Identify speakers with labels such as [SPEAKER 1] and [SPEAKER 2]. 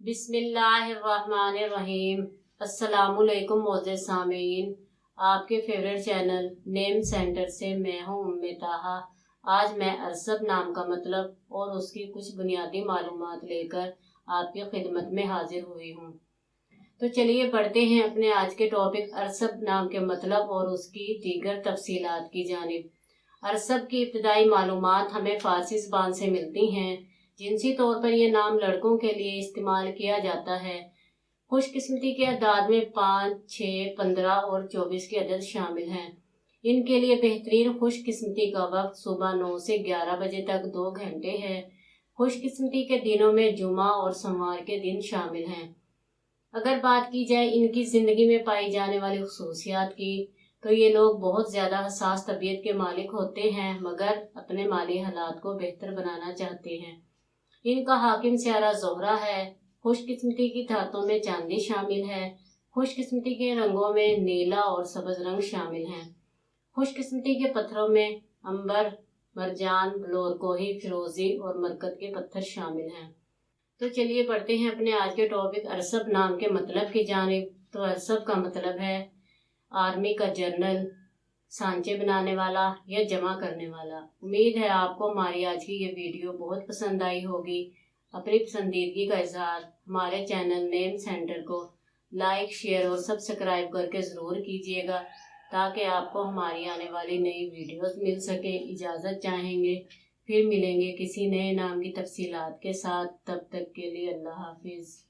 [SPEAKER 1] बिस्मिल्लाहिर्रहमानिर्रहीम। अस्सलामुअलैकुम मोअज़्ज़िज़ सामीन, आपके फेवरेट चैनल नेम सेंटर से मैं हूँ उम्मे ताहा। आज मैं अरसब नाम का मतलब और उसकी कुछ बुनियादी मालूमात लेकर आपकी खिदमत में हाजिर हुई हूँ। तो चलिए बढ़ते हैं अपने आज के टॉपिक अरसब नाम के मतलब और उसकी दीगर तफसीलात की जानिब। अरसब की इब्तदाई मालूमात हमें फारसी ज़बान से मिलती हैं। जिनसी तौर पर यह नाम लड़कों के लिए इस्तेमाल किया जाता है। खुशकिस्मती के अदाद में 5, 6, 15 और 24 के अदद शामिल हैं। इनके लिए बेहतरीन खुशकिस्मती का वक्त सुबह 9 से 11 बजे तक 2 घंटे है। खुशकिस्मती के दिनों में जुमा और सोमवार के दिन शामिल हैं। अगर बात की जाए इनकी ज़िंदगी में पाई जाने वाली खुसूसियात की, तो ये लोग बहुत ज़्यादा हसास तबीयत के मालिक होते हैं, मगर अपने माली हालात को बेहतर बनाना चाहते हैं। इनका हाकिम सियारा ज़ोहरा है। खुशकिस्मती की धातों में चांदी शामिल है। खुशकिस्मती के रंगों में नीला और सब्ज़ रंग शामिल हैं। खुशकिस्मती के पत्थरों में अंबर, मरजान, लोरकोही, फिरोजी और मरकत के पत्थर शामिल हैं। तो चलिए बढ़ते हैं अपने आज के टॉपिक अरसब नाम के मतलब की जानिब। तो अरसब का मतलब है आर्मी का जनरल, सांचे बनाने वाला या जमा करने वाला। उम्मीद है आपको हमारी आज की ये वीडियो बहुत पसंद आई होगी। अपनी पसंदीदगी का इजहार हमारे चैनल नेम सेंटर को लाइक, शेयर और सब्सक्राइब करके ज़रूर कीजिएगा, ताकि आपको हमारी आने वाली नई वीडियोस मिल सके। इजाज़त चाहेंगे, फिर मिलेंगे किसी नए नाम की तफसीलात के साथ। तब तक के लिए अल्लाह हाफिज़।